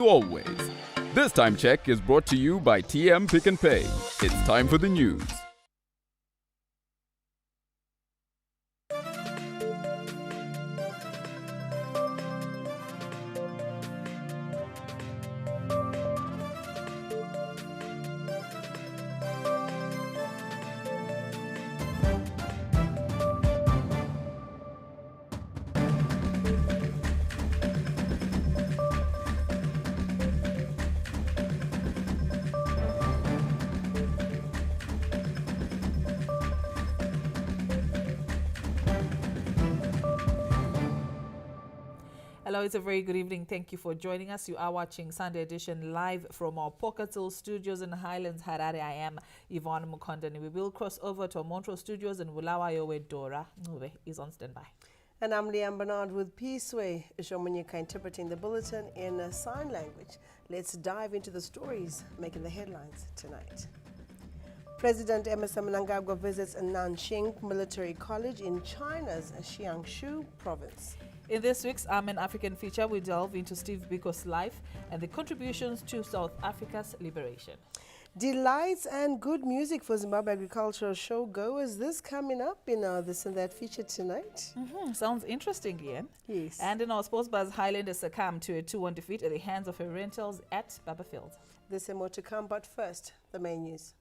Always. This time check is brought to you by TM Pick and Pay. It's time for the news. Hello, it's a very good evening. Thank you for joining us. You are watching Sunday Edition live from our Pokatil studios in Highlands, Harare. I am Yvonne Mukondani. We will cross over to our Montreux studios in Bulawayo where Dora Nube is on standby. And I'm Liam Bernard with Peaceway, Shomanyika interpreting the bulletin in sign language. Let's dive into the stories making the headlines tonight. President Emmerson Mnangagwa visits Nanjing Military College in China's Jiangsu province. In this week's Amen African feature, we delve into Steve Biko's life and the contributions to South Africa's liberation. Delights and good music for Zimbabwe agricultural show goers. This coming up in our This and That feature tonight. Sounds interesting, Ian. Yes. And in our sports buzz, Highlanders succumbed to a 2-1 defeat at the hands of Orientals at Babafield. This and more to come, but first, the main news.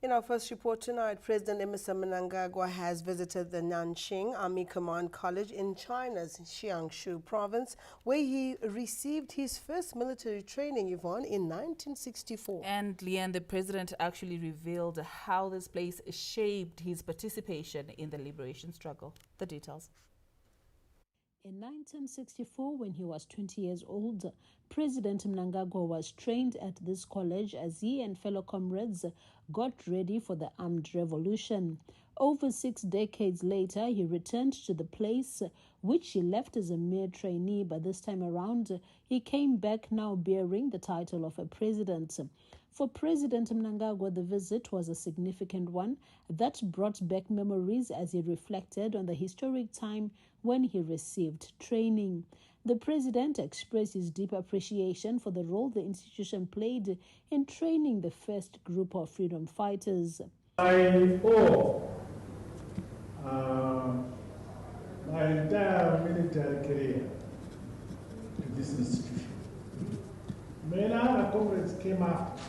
In our first report tonight, President Emmerson Mnangagwa has visited the Nanjing Army Command College in China's Jiangsu province, where he received his first military training, Yvonne, in 1964. And Leanne, the president actually revealed how this place shaped his participation in the liberation struggle. The details. In 1964, when he was 20 years old, President Mnangagwa was trained at this college as he and fellow comrades got ready for the armed revolution. Over 6 decades later, he returned to the place, which he left as a mere trainee, but this time around, he came back now bearing the title of a president. For President Mnangagwa, the visit was a significant one that brought back memories as he reflected on the historic time when he received training. The president expressed his deep appreciation for the role the institution played in training the first group of freedom fighters. I owe my entire military career to this institution. Many other comrades came after.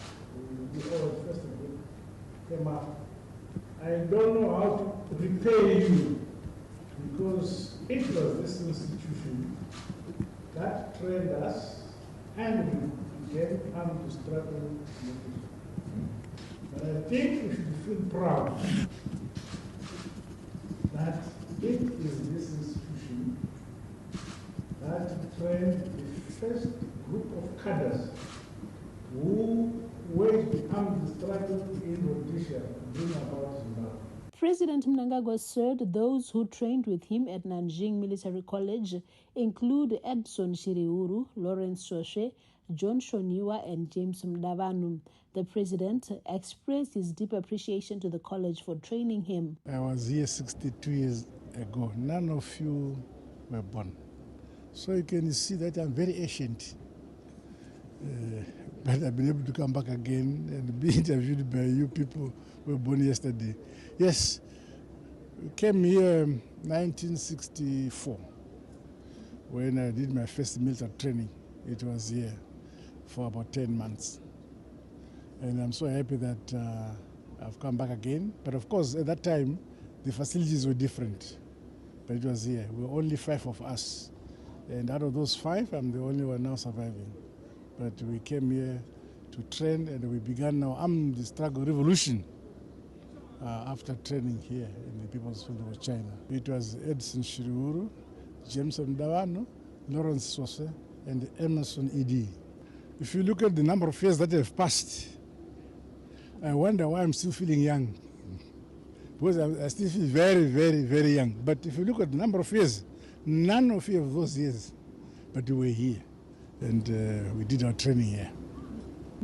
The first group came after. I don't know how to repay you, because it was this institution that trained us and we began armed struggle. But I think we should feel proud that it is this institution that trained the first group of cadres who waged the armed struggle in Rhodesia to bring about Zimbabwe. President Mnangagwa said those who trained with him at Nanjing Military College include Edson Shiriuru, Lawrence Soshe, John Shoniwa, and James Mdavanu. The president expressed his deep appreciation to the college for training him. I was here 62 years ago. None of you were born. So you can see that I'm very ancient. But I've been able to come back again and be interviewed by you people who were born yesterday. Yes, we came here in 1964 when I did my first military training. It was here for about 10 months. And I'm so happy that I've come back again. But of course, at that time, the facilities were different. But it was here. We were only 5 of us. And out of those 5, I'm the only one now surviving. But we came here to train, and we began our armed struggle revolution after training here in the People's Republic of China. It was Edson Shiriuru, James Mdavanu, Lawrence Sose, and Emerson E.D. If you look at the number of years that have passed, I wonder why I'm still feeling young. Because I still feel very, very, very young. But if you look at the number of years, none of you of those years, but we were here. And we did our training here.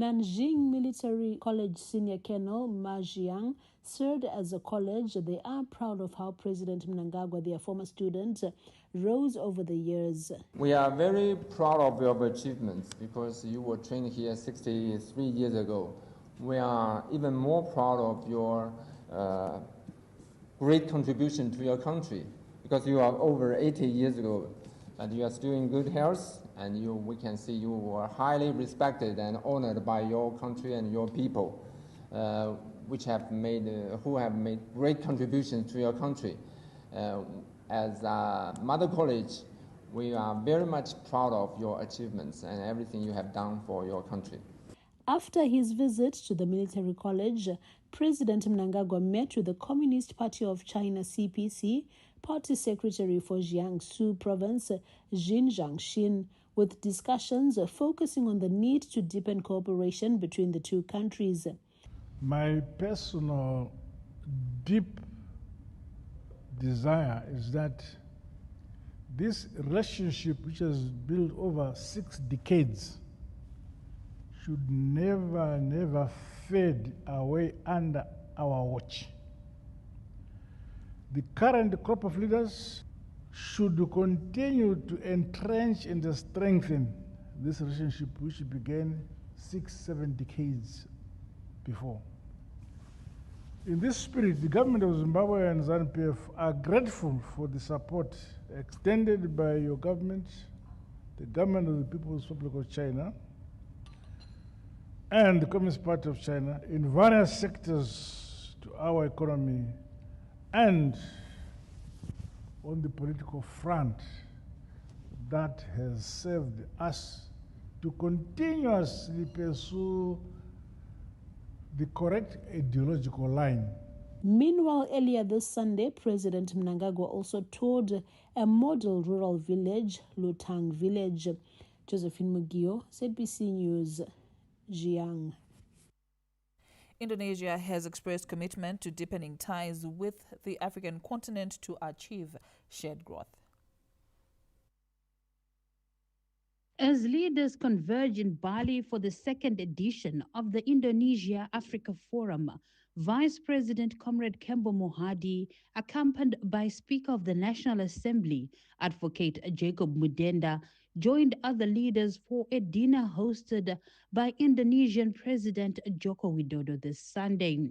Nanjing Military College Senior Colonel Ma Jiang served as a college. They are proud of how President Mnangagwa, their former student, rose over the years. We are very proud of your achievements because you were trained here 63 years ago. We are even more proud of your great contribution to your country because you are over 80 years ago and you are still in good health, and we can see you were highly respected and honored by your country and your people, who have made great contributions to your country. As a mother college, we are very much proud of your achievements and everything you have done for your country. After his visit to the military college, President Mnangagwa met with the Communist Party of China CPC Party Secretary for Jiangsu Province, Jin Jiangxin, with discussions focusing on the need to deepen cooperation between the two countries. My personal deep desire is that this relationship, which has built over 6 decades, should never fade away under our watch. The current crop of leaders should continue to entrench and strengthen this relationship, which began 6-7 decades before. In this spirit, the government of Zimbabwe and ZANU-PF are grateful for the support extended by your government, the government of the People's Republic of China, and the Communist Party of China in various sectors to our economy and on the political front that has served us to continuously pursue the correct ideological line. Meanwhile, earlier this Sunday, President Mnangagwa also toured a model rural village, Lutang Village. Josephine Mugio, ZBC News, Jiang. Indonesia has expressed commitment to deepening ties with the African continent to achieve shared growth. As leaders converge in Bali for the second edition of the Indonesia-Africa Forum, Vice President Comrade Kembo Mohadi, accompanied by Speaker of the National Assembly, Advocate Jacob Mudenda, joined other leaders for a dinner hosted by Indonesian President Joko Widodo this Sunday.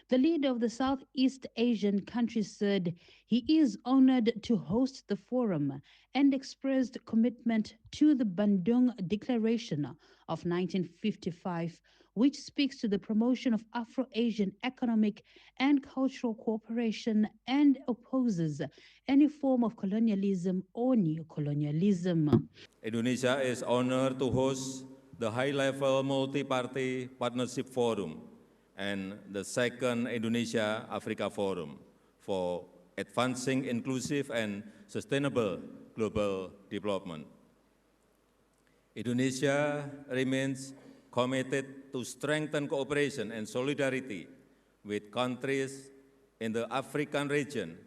The leader of the Southeast Asian country said he is honored to host the forum and expressed commitment to the Bandung Declaration of 1955, which speaks to the promotion of Afro-Asian economic and cultural cooperation and opposes any form of colonialism or neocolonialism. Indonesia is honored to host the high-level multi-party partnership forum and the second Indonesia-Africa Forum for advancing inclusive and sustainable global development. Indonesia remains committed to strengthen cooperation and solidarity with countries in the African region,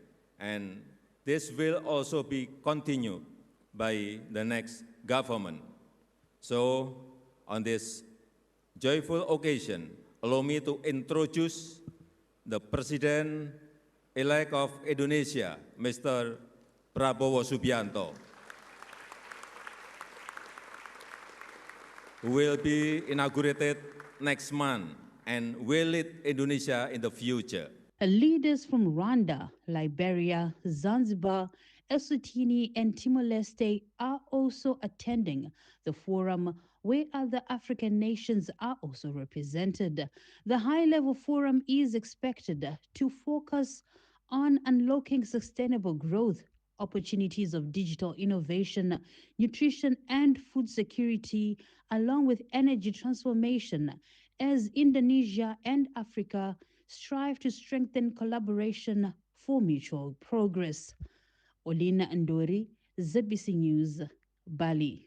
and this will also be continued by the next government. So, on this joyful occasion, allow me to introduce the President-elect of Indonesia, Mr. Prabowo Subianto, who will be inaugurated next month and will lead Indonesia in the future. Leaders from Rwanda, Liberia, Zanzibar, Eswatini, and Timor-Leste are also attending the forum, where other African nations are also represented. The high-level forum is expected to focus on unlocking sustainable growth, opportunities of digital innovation, nutrition and food security, along with energy transformation, as Indonesia and Africa strive to strengthen collaboration for mutual progress. Olina Andori, ZBC News, Bali.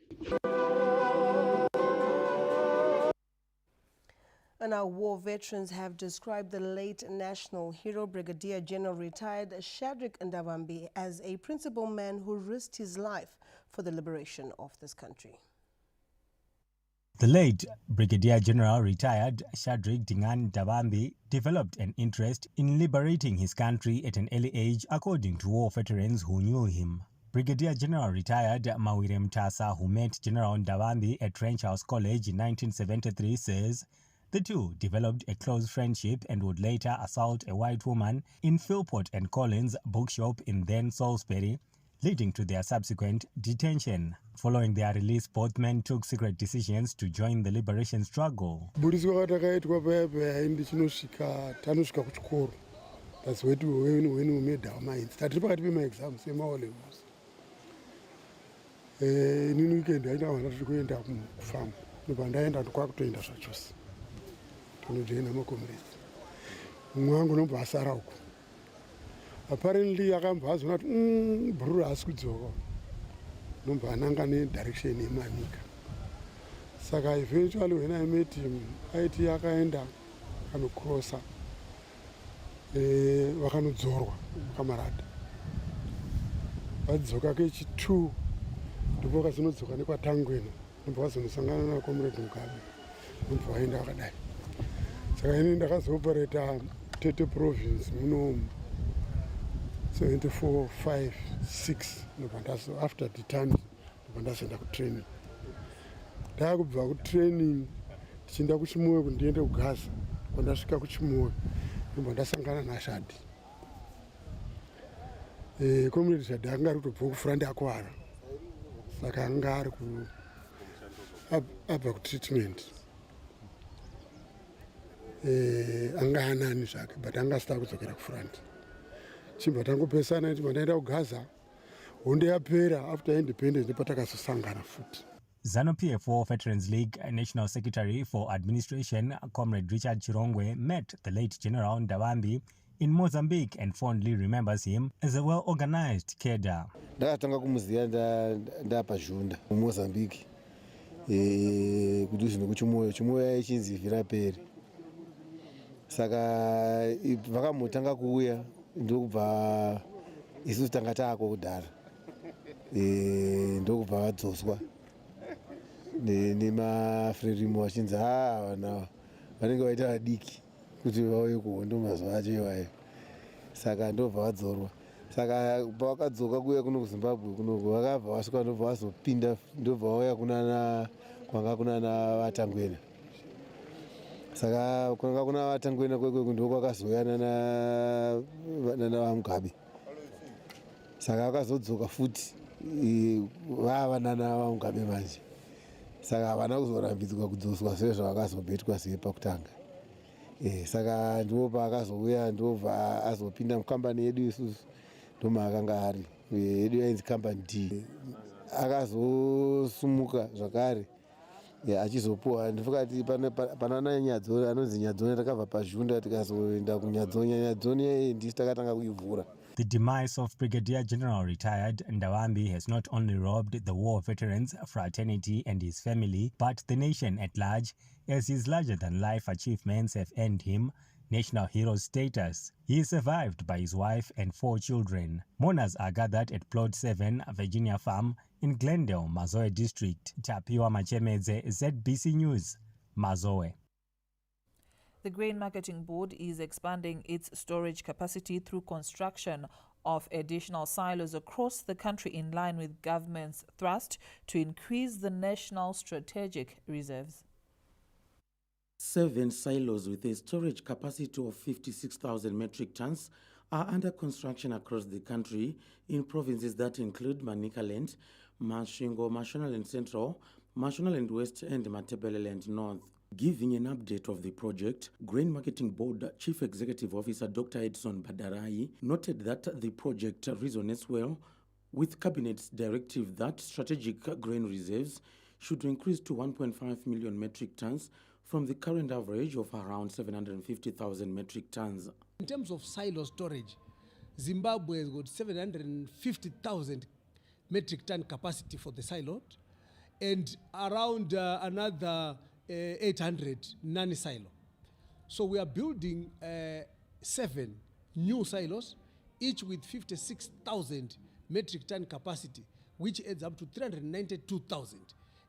And our war veterans have described the late national hero, Brigadier General retired Shadrack Ndabambi, as a principled man who risked his life for the liberation of this country. The late Brigadier General retired Shadrack Dingan Dabambi developed an interest in liberating his country at an early age, according to war veterans who knew him. Brigadier General retired Mawire Mtasa, who met General Ndabambi at Trench House College in 1973, says the two developed a close friendship and would later assault a white woman in Philpott and Collins bookshop in then Salisbury, leading to their subsequent detention. Following their release, both men took secret decisions to join the liberation struggle. That's when we made our minds. That about my exams, same all levels. In weekend, I don't want to go into farm. No, but I end up to the churches. Apparently, I can't pass not Bruras could go. No, but Nangani direction in Manica. Saka eventually, when I met him, I end up and crosser. Wakanudzorwa kamarada vadzoka kechi2 ndipo vakazonodzoka nekwatangwena ndipo vazonosangana nakomuredi mugabe ndibva vaenda vakadai saka ini ndakazopareta Tete province muno 74, 5, 6 after the time ndibva ndazoenda kutraining. Ndakubva kutraining tichienda kuchimoyo kuti ndiende kugaza. Kwandasvika kuchimoyo ndibva ndasangana naShadi. Comrade Shadi anga ari kutobva kufura ndakuwara. Saka anga ari abva kutreatment. Anga anani zvake but anga asita kudzokera kufront. Chibva tangopesana kuti mandaenda kugaza hondo yapera after independence patakazosangana futi. ZANU-PF War Veterans League National Secretary for Administration, Comrade Richard Chirongwe, met the late General Ndabambi in Mozambique and fondly remembers him as a well-organized cadre. Ndakatanga kumuziya ndapazhunda muMozambique kudhuze nekuchimoyo chimoyo yaichinzi Viraperi. Saka vakamutanga kuuya ndokubva isusu tanga taako kudhara ndokubva vadzoswa nemafrerimo vachinzi vana vanenge vaita vadiki kuti vauye kuhondo mazuva acho iwayo. Saka ndobva vadzorwa. Saka pavakadzoka kuuya kuno kuZimbabwe kunoku vakabva vasvika ndobva vazopinda ndobva vauya kwanga kunana Vatangwena. Saka kwanga kuna Vatangwena kwekweku ndokwakazoyana nana vaMugabe. Saka vakazodzoka futi vava nana vaMugabe manje. Saka havana kuzorambidzwa kudzoswa sezvavakazobetwa sepakutanga. Saka ndipo paakazouya ndobva azopinda mukambani yedu isusu ndomaakanga ari yedu yainzi kambani D. Akazosumuka zvakare achizopuwa ndifukati panana Nyadzoni anonzi Nyadzoni takabva pazhunda tikazoenda kuNyadzoni. Nyadzoni ndisi takatanga kuivhura. The demise of Brigadier General retired Ndabambi has not only robbed the war veterans fraternity and his family, but the nation at large, as his larger-than-life achievements have earned him national hero status. He is survived by his wife and 4 children. Mourners are gathered at Plot 7, Virginia Farm in Glendale, Mazoe District. Tapiwa Machemedze, ZBC News, Mazoe. The Grain Marketing Board is expanding its storage capacity through construction of additional silos across the country in line with government's thrust to increase the national strategic reserves. 7 silos with a storage capacity of 56,000 metric tons are under construction across the country in provinces that include Manicaland, Masvingo, Mashonaland Central, Mashonaland West and Matabeleland North. Giving an update of the project, Grain Marketing Board Chief Executive Officer Dr. Edson Badarai noted that the project resonates well with Cabinet's directive that strategic grain reserves should increase to 1.5 million metric tons from the current average of around 750,000 metric tons. In terms of silo storage, Zimbabwe has got 750,000 metric ton capacity for the silo and around another 800 non-silo. So we are building 7 new silos, each with 56,000 metric ton capacity, which adds up to 392,000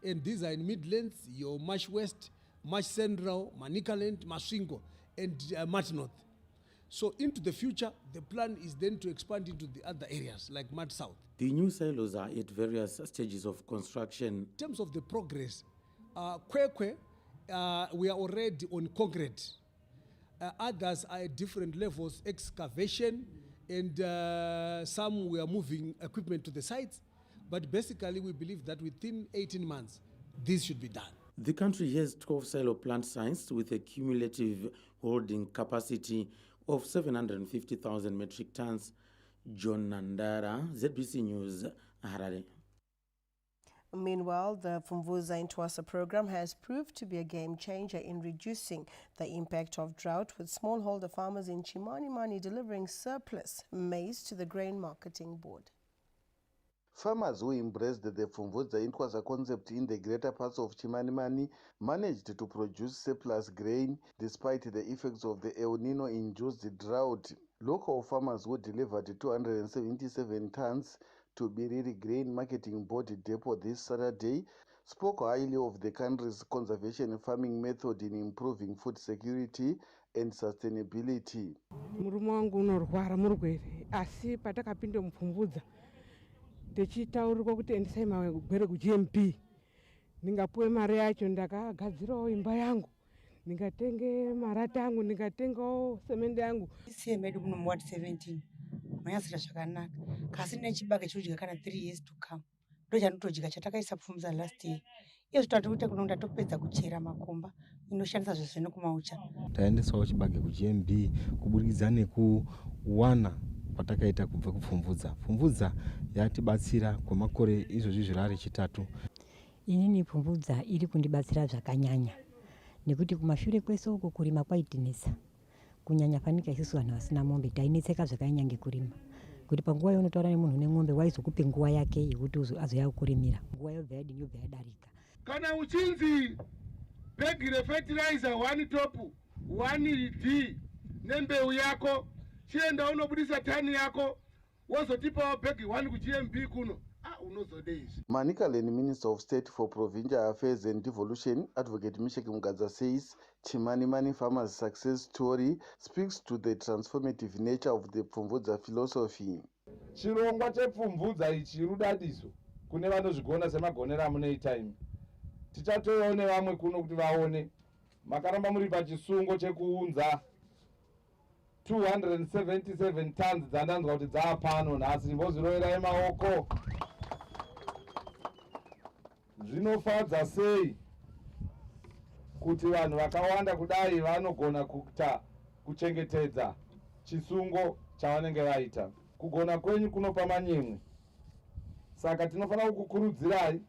And these are in Midlands, your Marsh West, Marsh Central, Manicaland, Masvingo, and Marsh North. So into the future, the plan is then to expand into the other areas like Marsh South. The new silos are at various stages of construction. In terms of the progress, Kwekwe, we are already on concrete. Others are at different levels, excavation, and some we are moving equipment to the sites. But basically, we believe that within 18 months, this should be done. The country has 12 silo plant sites with a cumulative holding capacity of 750,000 metric tons. John Nandara, ZBC News, Harare. Meanwhile, the Fumvuza Intwasa program has proved to be a game changer in reducing the impact of drought, with smallholder farmers in Chimanimani delivering surplus maize to the Grain Marketing Board. Farmers who embraced the Fumvuza Intwasa concept in the greater parts of Chimanimani managed to produce surplus grain despite the effects of the El Nino-induced drought. Local farmers who delivered 277 tons to Biriri Grain Marketing Board depot this Saturday spoke highly of the country's conservation farming method in improving food security and sustainability. Murume wangu unorwara murwere asi patakapinde mupfumvudza tichitaurirwa kuti endesai magwere kuGMP ndingapuwe mari yacho ndakagadzirawo imba yangu ndingatenge marata angu ndingatengawo semende yangu isiye medu kuno muward 17 manyasira zvakanaka kasi nechibage chodya kana 3 years to come ndo chanotodya chatakaisa pfumza last year izvo tatikuita kuno ndatopedza kuchera makomba inoshandisa zvese nokumaucha taendesawo chibage kuGMB kuburikidza nekuwana patakaita kubva kupfumvudza. Pfumvudza yatibatsira kwamakore izvozvi zvirare chitatu. Inini pfumvudza iri kundibatsira zvakanyanya nekuti kumashure kwese uko kurima kwaitinesa kunyanya fanika isusu vanhu vasina mombe tainetseka zvakanyanya ngekurima kuti panguva yaunotaura nemunhu nemombe waizokupe nguva yake yekuti azoya kukurimira nguva yobva yadini yobva yadarika. Kana uchinzi bhegi refertilizer 1 top 1 D nembeu yako chienda unobudisa tani yako wozotipawo bhegi 1 kuGMB kuno unozodeizi. Manicaland Minister of State for Provincial Affairs and Devolution, Advocate Misheki Mugadza, says Chimanimani farmers' success story speaks to the transformative nature of the Pfumvudza philosophy. Chirongwa chepfumvudza ichi rudadiso kune vanozvigona semagonero amunoita imi. Tichatoyawo nevamwe kuno kuti vaone makaramba muri pachisungo chekuunza 277 tons dzandanzwa kuti dzaapano nhasi mbozviroverai maoko. Zvinofadza sei kuti vanhu vakawanda kudai vanogona kuchengetedza chisungo chavanenge vaita. Kugona kwenyu kunopa manyemwe. Saka tinofanira kukukurudzirai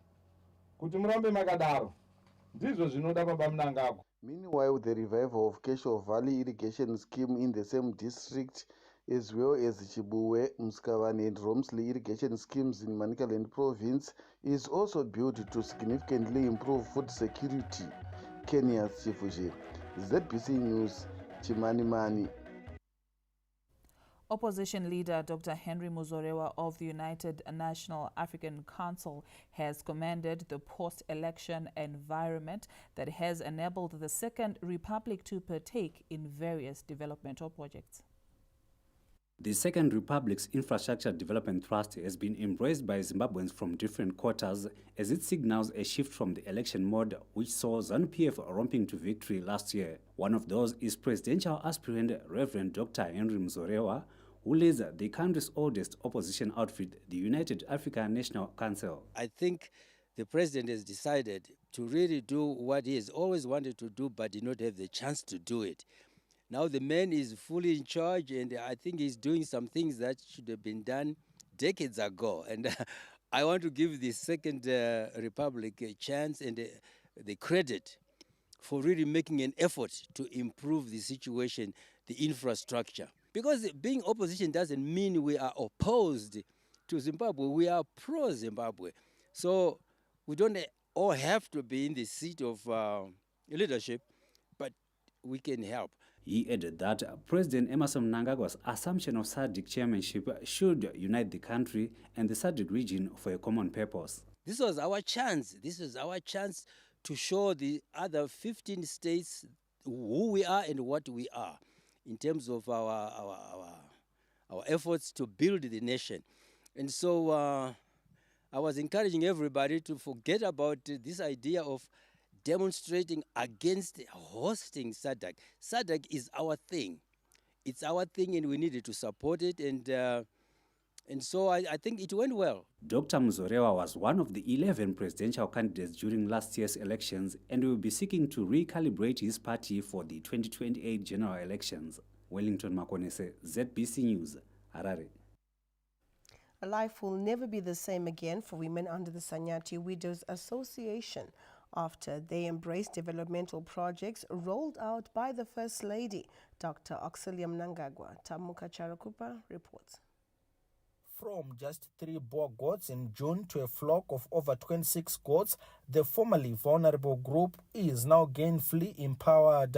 kuti murambe makadaro. Ndizvo zvinoda baba Mnangagwa. Meanwhile, the revival of Kesho Valley irrigation scheme in the same district, as well as Chibuwe, Mskavane and Romsley irrigation schemes in Manicaland province, is also built to significantly improve food security. Kenya's Chifuje, ZBC News, Chimanimani. Opposition leader Dr. Henry Muzorewa of the United National African Council has commended the post-election environment that has enabled the Second Republic to partake in various developmental projects. The Second Republic's Infrastructure Development Trust has been embraced by Zimbabweans from different quarters as it signals a shift from the election mode which saw ZANU-PF romping to victory last year. One of those is presidential aspirant Reverend Dr. Henry Muzorewa, who leads the country's oldest opposition outfit, the United African National Council. I think the president has decided to really do what he has always wanted to do but did not have the chance to do it. Now the man is fully in charge, and I think he's doing some things that should have been done decades ago. And I want to give the Second Republic a chance and the credit for really making an effort to improve the situation, the infrastructure. Because being opposition doesn't mean we are opposed to Zimbabwe. We are pro-Zimbabwe. So we don't all have to be in the seat of leadership, but we can help. He added that President Emmerson Mnangagwa's assumption of SADC chairmanship should unite the country and the SADC region for a common purpose. this was our chance. This is our chance to show the other 15 states who we are and what we are in terms of our efforts to build the nation. And so I was encouraging everybody to forget about this idea of demonstrating against hosting SADC. SADC is our thing. It's our thing and we needed to support it. And so I think it went well. Dr. Muzorewa was one of the 11 presidential candidates during last year's elections and will be seeking to recalibrate his party for the 2028 general elections. Wellington Makonese, ZBC News, Harare. Life will never be the same again for women under the STI Widows Association after they embraced developmental projects rolled out by the First Lady, Dr. Auxilia Mnangagwa. Tamuka Charakupa reports. From just 3 boar goats in June to a flock of over 26 goats, the formerly vulnerable group is now gainfully empowered.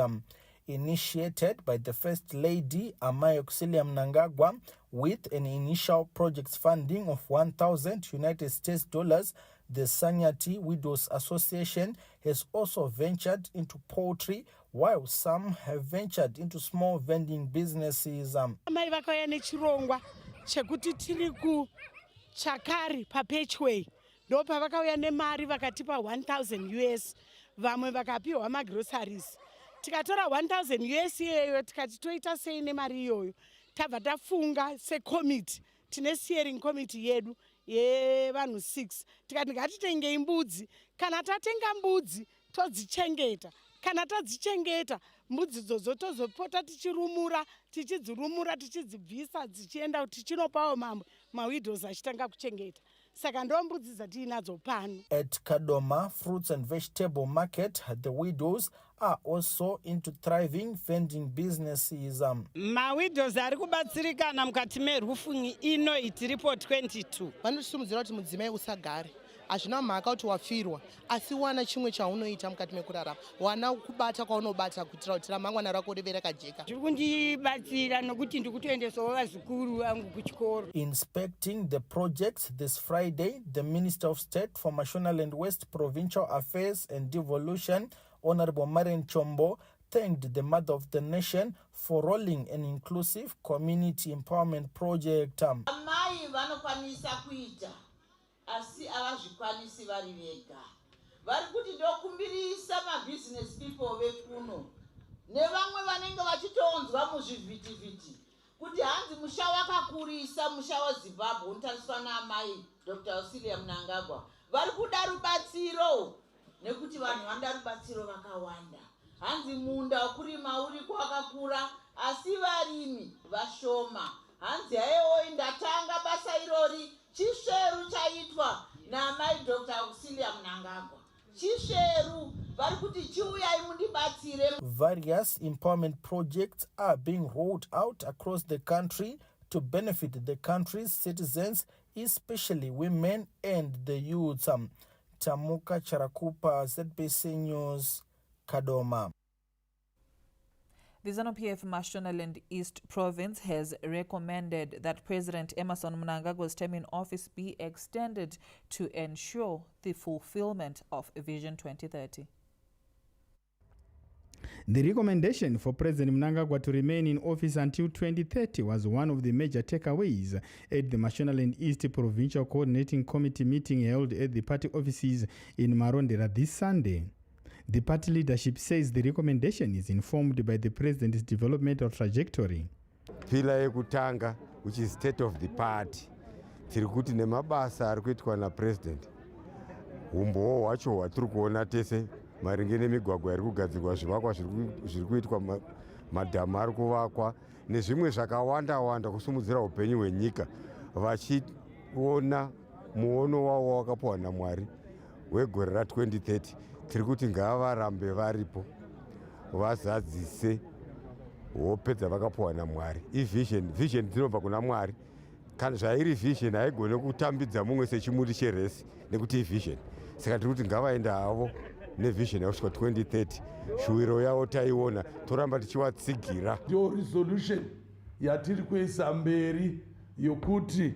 Initiated by the First Lady, Auxilia Mnangagwa, with an initial project's funding of $1,000 United States, the STI Widows Association has also ventured into poultry, while some have ventured into small vending businesses. Chekuti tiri ku Chakari papechway ndo pavakauya nemari vakatipa 1000 US vamwe vakapiwa magroceries tikatora 1000 US iyoyo tikati toita sei nemari iyoyo tabva tafunga secommittee tine steering committee yedu yevanhu 6 tikati ngatitengei mbudzi kana tatenga mbudzi todzichengeta kana tadzichengeta mbudzi dzodzo tozopota tichirumura tichidzirumura tichidzibvisa dzichienda tichinopawo mamwe mawidows achitanga kuchengeta saka ndo mbudzi dzatinadzo pano. At Kadoma Fruits and Vegetable Market, the widows are also into thriving vending businesses. Mawidows ari kubatsirikana mukati merufuni ino itiripo 22 vanosumudzira kuti mudzimai usagare hazvina mhaka kuti wafirwa asi wana chimwe chaunoita mukati mekurarama wana kubata kwaunobata kuitira kuti ramangwana rako rive rakajeka. Zviri kundibatsira nokuti ndikutoendesawo vazukuru vangu kuchikoro. Inspecting the projects this Friday, the Minister of State for Mashonaland West Provincial Affairs and Devolution, Honorable Marian Chombo, thanked the Mother of the Nation for rolling an inclusive community empowerment project. Amai vanokwanisa kuita asi avazvikwanisi vari vega. Vari kuti ndokumbirisa business people vekuno nevamwe vanenge vachitoonzwa muzvivhitivhiti kuti hanzi musha wakakurisa musha waZimbabwe unotariswa naamai Dr. Auxilia Mnangagwa. Vari kuda rubatsiro nekuti vanhu vanoda rubatsiro vakawanda. Hanzi munda wokurima uri kwakakura asi varimi vashoma. Hanzi haiwo ndatanga basa irori chisheru chaitwa naamai Dr. Auxilia Mnangagwa. Chisheru vari kuti chiuyai mundibatsire. Various empowerment projects are being rolled out across the country to benefit the country's citizens, especially women and the youth. Tamuka Charakupa, ZBC News, Kadoma. The ZANU-PF Mashonaland East Province has recommended that President Emmerson Mnangagwa's term in office be extended to ensure the fulfillment of Vision 2030. The recommendation for President Mnangagwa to remain in office until 2030 was one of the major takeaways at the Mashonaland East Provincial Coordinating Committee meeting held at the party offices in Marondera this Sunday. The party leadership says the recommendation is informed by the president's developmental trajectory. Pillar yekutanga, which is state of the party, tiri kuti nemabasa ari kuitwa na president. Umbowo wacho watiri kuona tese maringe nemigwagwa iri kugadzirwa, zvivakwa zviri kuitwa, madhamu ari kuvakwa nezvimwe zvakawanda kusimudzira upenyu hwenyika, vachiona muono wavo wakapiwa naMwari wegore ra2030. Tiri kuti ngavarambe varipo vazadzise hope dzavakapiwa naMwari. Vision dzinobva kuna Mwari. Kana zvairi vision haigone kutambidza mumwe sechimuti cheresi nekuti vision. Saka tiri kuti ngavaenda havo nevision yakusvika 2030. Shuwiro yavo taiona, toramba tichivatsigira. Ndiyo resolution yatiri kuisa mberi yokuti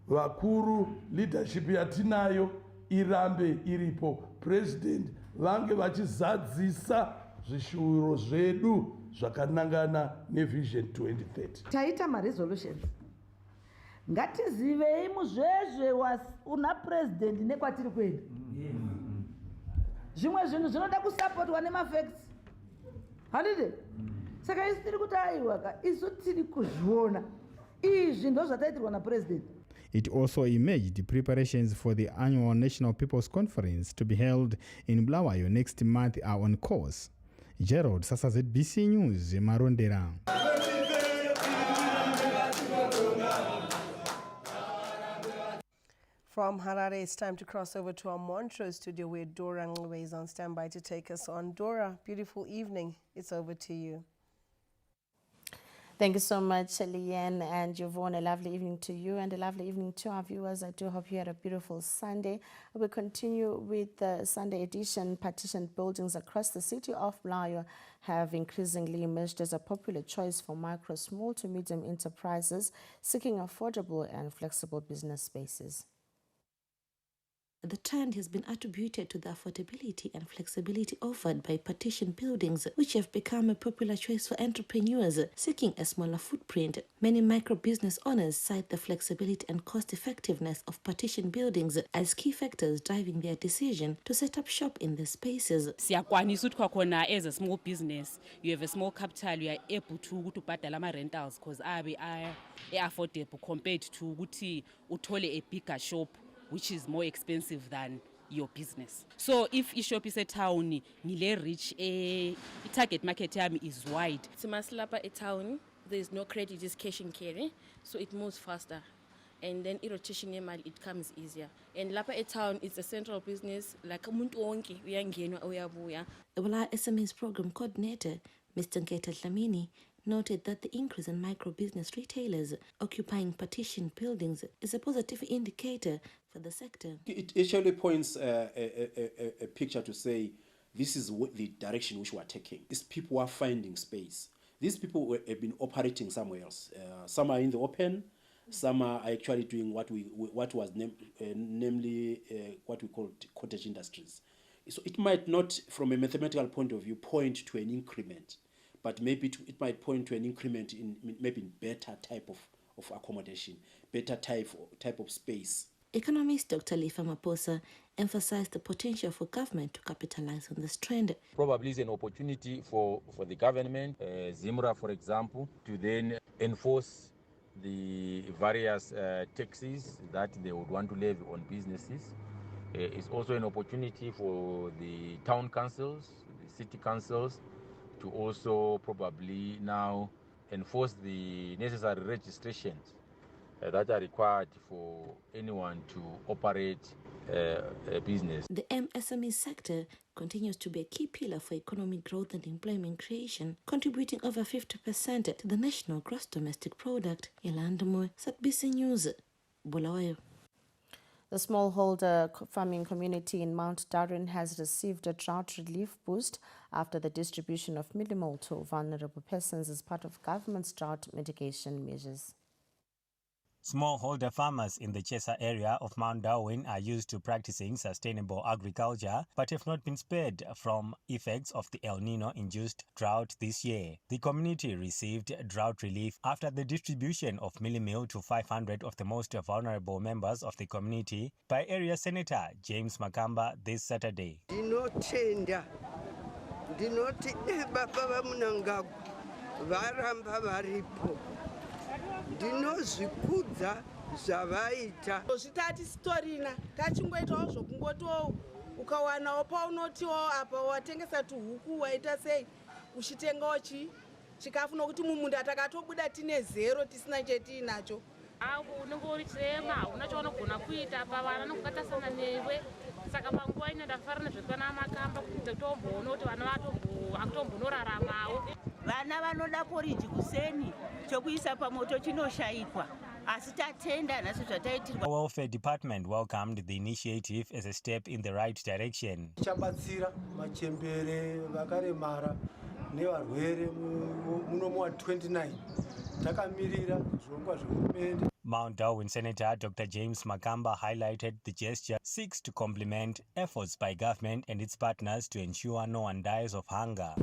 vakuru leadership yatinayo irambe iripo. President vange vachizadzisa zvishuviro zvedu zvakanangana nevision 2030. Taita ma-resolutions. Ngatizivei muzvezve una president nekwatiri kwenda. Zvimwe zvinhu zvinoda kusupportwa nemafacts. Handide? Saka isi tiri kuti aiwa isu tiri kuzviona. Izvi ndo zvataitirwa na president. It also emerged preparations for the annual National People's Conference to be held in Bulawayo next month are on course. Gerald Sasa, ZBC News, Marondera. From Harare, it's time to cross over to our Montreux studio where Dora Ngwe is on standby to take us on. Dora, beautiful evening. It's over to you. Thank you so much, Leanne and Yvonne. A lovely evening to you and a lovely evening to our viewers. I do hope you had a beautiful Sunday. We'll continue with the Sunday edition. Partitioned buildings across the city of Bulawayo have increasingly emerged as a popular choice for micro, small to medium enterprises seeking affordable and flexible business spaces. The trend has been attributed to the affordability and flexibility offered by partition buildings, which have become a popular choice for entrepreneurs seeking a smaller footprint. Many micro-business owners cite the flexibility and cost-effectiveness of partition buildings as key factors driving their decision to set up shop in the spaces. As a small business, you have a small capital, you are able to pay the rentals because are affordable compared to a bigger shop, which is more expensive than your business. So if a shop is a town, nile rich, target market is wide. Simaslapa a town, there is no credit, it is cash and carry, so it moves faster. And then rotation it comes easier. And Lapa a town is a central business, like umuntu wonke uyangenwa uyabuya. Ebola SMEs program coordinator, Mr. Nketa Dlamini, noted that the increase in micro-business retailers occupying partition buildings is a positive indicator for the sector. It actually points a picture to say this is the direction which we are taking. These people are finding space. These people have been operating somewhere else. Some are in the open, some are actually doing what was namely what we call cottage industries. So it might not, from a mathematical point of view, point to an increment, but maybe it might point to an increment in maybe better type of accommodation, better type of space. Economist Dr. Lifa Maposa emphasized the potential for government to capitalize on this trend. Probably is an opportunity for the government, ZIMRA for example, to then enforce the various taxes that they would want to levy on businesses. It's also an opportunity for the town councils, the city councils, to also probably now enforce the necessary registrations that are required for anyone to operate a business. The MSME sector continues to be a key pillar for economic growth and employment creation, contributing over 50% to the national gross domestic product. Elandamo, ZBC News, Bulawayo. The smallholder farming community in Mount Darwin has received a drought relief boost after the distribution of minimal to vulnerable persons as part of government's drought mitigation measures. Smallholder farmers in the Chesa area of Mount Darwin are used to practicing sustainable agriculture but have not been spared from effects of the El Nino-induced drought this year. The community received drought relief after the distribution of meal to 500 of the most vulnerable members of the community by Area Senator James Makamba this Saturday. Ndinozvikudza zvavaita zvitati sitorina tachingoitawo zvokungotiwo ukawanawo paunotiwo apa watengesa tuhuku waita sei uchitengawo chikafu nokuti mumunda takatobuda tine zero tisina chetinacho unenge uri chirema unachonogona kuita pavana nokukatasana newe saka panguva ino ndafara nezvekwana makamba kuti tomboona kuti vana vatombonoraramawo. Vana vanoda poriji kuseni chokuisa pamoto chinoshaikwa asi tatenda naso zvataitirwa. The Welfare Department welcomed the initiative as a step in the right direction. Chabatsira machembere vakaremara nevarwere munomu wa 29 takamirira zvirongwa zvehurumende. Mount Darwin Senator Dr. James Makamba highlighted the gesture seeks to complement efforts by government and its partners to ensure no one dies of hunger.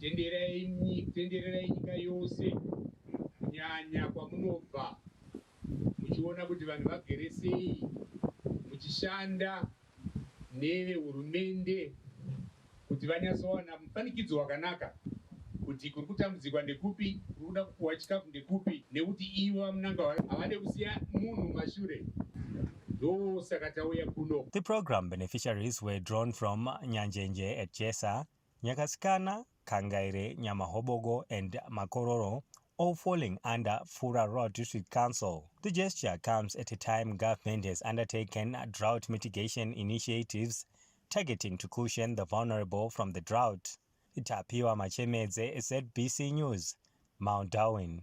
Tenderei nyika yose kunyanya kwamunobva muchiona kuti vanhu vagere sei muchishanda nehurumende kuti vanyasowana mufanikidzo wakanaka kuti kuri kutambudzikwa ndekupi kuri kuda kupuwa chikafu ndekupi nekuti ivo vamunanga havade kusiya munhu mashure. The program beneficiaries were drawn from Nyanjenje at Jesa, Nyakaskana, Kangaire, Nyamahobogo and Makororo, all falling under Fura Road District Council. The gesture comes at a time government has undertaken drought mitigation initiatives targeting to cushion the vulnerable from the drought. Tapiwa Machemedze, SBC News, Mount Darwin.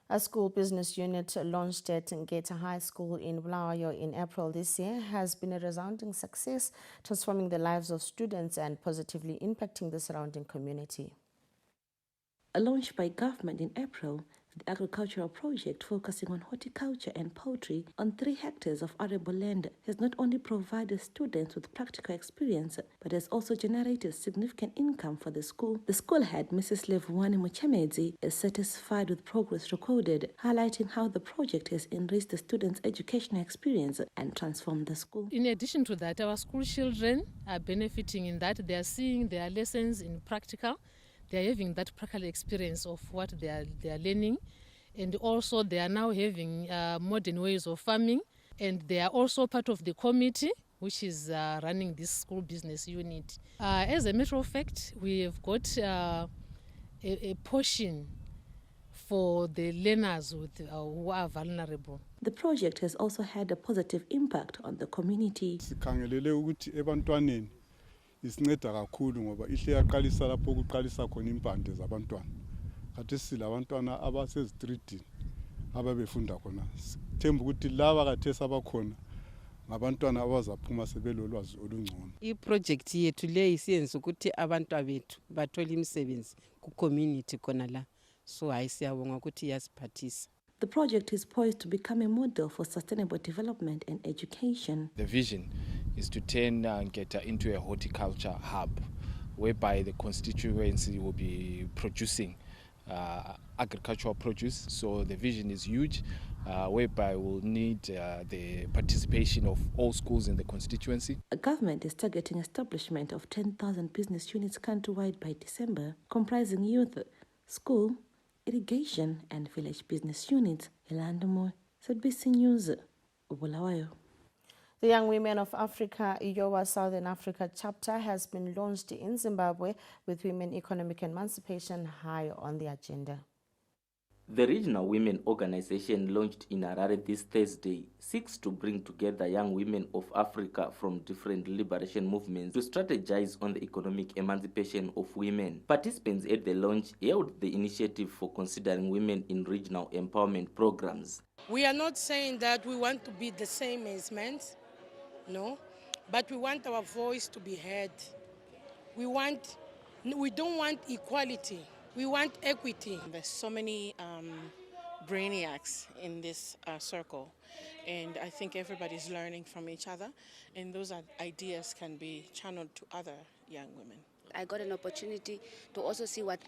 A school business unit launched at Ngeta High School in Bulawayo in April this year has been a resounding success, transforming the lives of students and positively impacting the surrounding community. Launched by government in April, the agricultural project focusing on horticulture and poultry on 3 hectares of arable land has not only provided students with practical experience, but has also generated significant income for the school. The school head, Mrs. Levuani Muchemedzi, is satisfied with progress recorded, highlighting how the project has enriched the students' educational experience and transformed the school. In addition to that, our school children are benefiting in that they are seeing their lessons in practical. They are having that practical experience of what they are learning, and also they are now having modern ways of farming, and they are also part of the committee which is running this school business unit. As a matter of fact, we have got a portion for the learners who are vulnerable. The project has also had a positive impact on the community. Isinceda kakhulu ngoba ihle yaqalisa lapho kuqalisa khona impande zabantwana. Kade sila abantwana abasezitreetini ababefunda khona. Themba ukuthi laba kathesa abakhona ngabantwana abazaphuma sebelolwazi olungcono. I-project yethu le isiyenza ukuthi abantwana bethu bathola imisebenzi ku community khona la. So hayi siyabonga ukuthi yasiphathisa. The project is poised to become a model for sustainable development and education. The vision is to turn Ngeta into a horticulture hub, whereby the constituency will be producing agricultural produce. So the vision is huge, whereby we'll need the participation of all schools in the constituency. A government is targeting establishment of 10,000 business units countrywide by December, comprising youth, school, irrigation and village business units. Ilandamo, SBC News, Bulawayo. The Young Women of Africa, Iowa Southern Africa chapter has been launched in Zimbabwe with women economic emancipation high on the agenda. The regional women organization launched in Harare this Thursday seeks to bring together young women of Africa from different liberation movements to strategize on the economic emancipation of women. Participants at the launch hailed the initiative for considering women in regional empowerment programs. We are not saying that we want to be the same as men, no, but we want our voice to be heard. We don't want equality. We want equity. There's so many brainiacs in this circle, and I think everybody's learning from each other, and those ideas can be channeled to other young women. I got an opportunity to also see what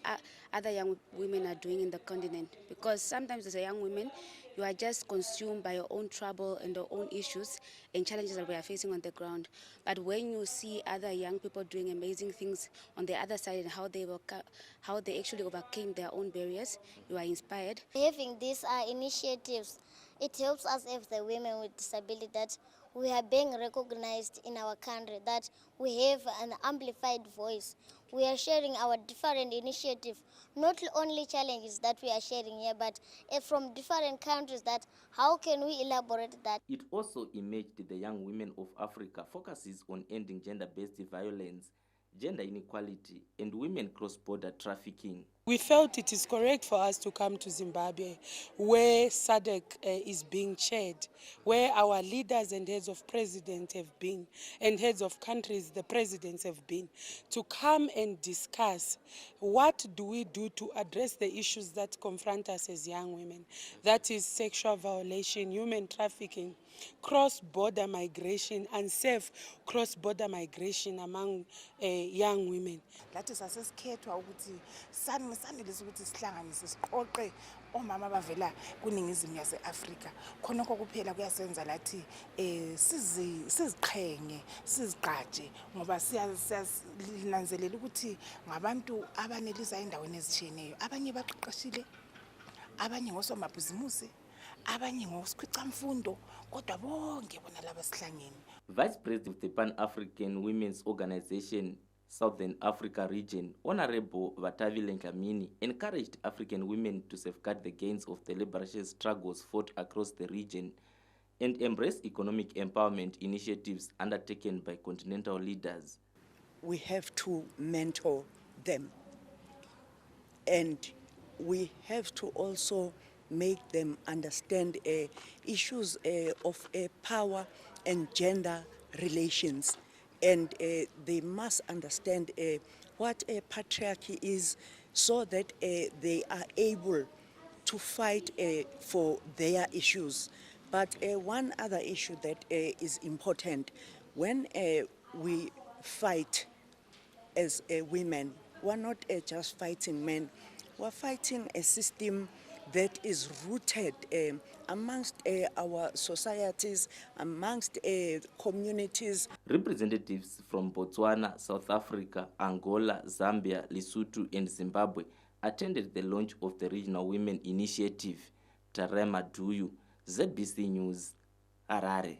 other young women are doing in the continent, because sometimes as a young woman, you are just consumed by your own trouble and your own issues and challenges that we are facing on the ground. But when you see other young people doing amazing things on the other side and how they actually overcame their own barriers, you are inspired. Having these initiatives, it helps us as the women with disability that we are being recognized in our country, that we have an amplified voice. We are sharing our different initiatives, not only challenges that we are sharing here, but from different countries, that how can we elaborate that? It also emerged the Young Women of Africa focuses on ending gender-based violence, gender inequality, and women cross-border trafficking. We felt it is correct for us to come to Zimbabwe, where SADC is being chaired, where our leaders and heads of presidents have been, and heads of countries, the presidents have been, to come and discuss what do we do to address the issues that confront us as young women. That is sexual violation, human trafficking, cross-border migration, unsafe cross-border migration among young women. Lathi sasesikhethwa ukuthi sanelisa ukuthi sihlanganise siqoqe omama abavela kuningizimu yase-Afrika khonokho kuphela kuyasenza lathi siziqhenye sizigqaje ngoba siyalinanzelela ukuthi ngabantu abanelisa endaweni ezitshiyeneyo, abanye baqeqeshile, abanye ngosomabhizimusi, abanye ngosikhwicamfundo, kodwa bonke bona laba sihlangene. Vice President of the Pan-African Women's Organization Southern Africa region, Honorable Vatavile Nkamini, encouraged African women to safeguard the gains of the liberation struggles fought across the region and embrace economic empowerment initiatives undertaken by continental leaders. We have to mentor them, and we have to also make them understand issues of power and gender relations. And they must understand what a patriarchy is, so that they are able to fight for their issues. But one other issue that is important, when we fight as women, we're not just fighting men, we're fighting a system that is rooted amongst our societies, amongst communities. Representatives from Botswana, South Africa, Angola, Zambia, Lesotho, and Zimbabwe attended the launch of the Regional Women Initiative. Tarema Duyu, ZBC News, Harare.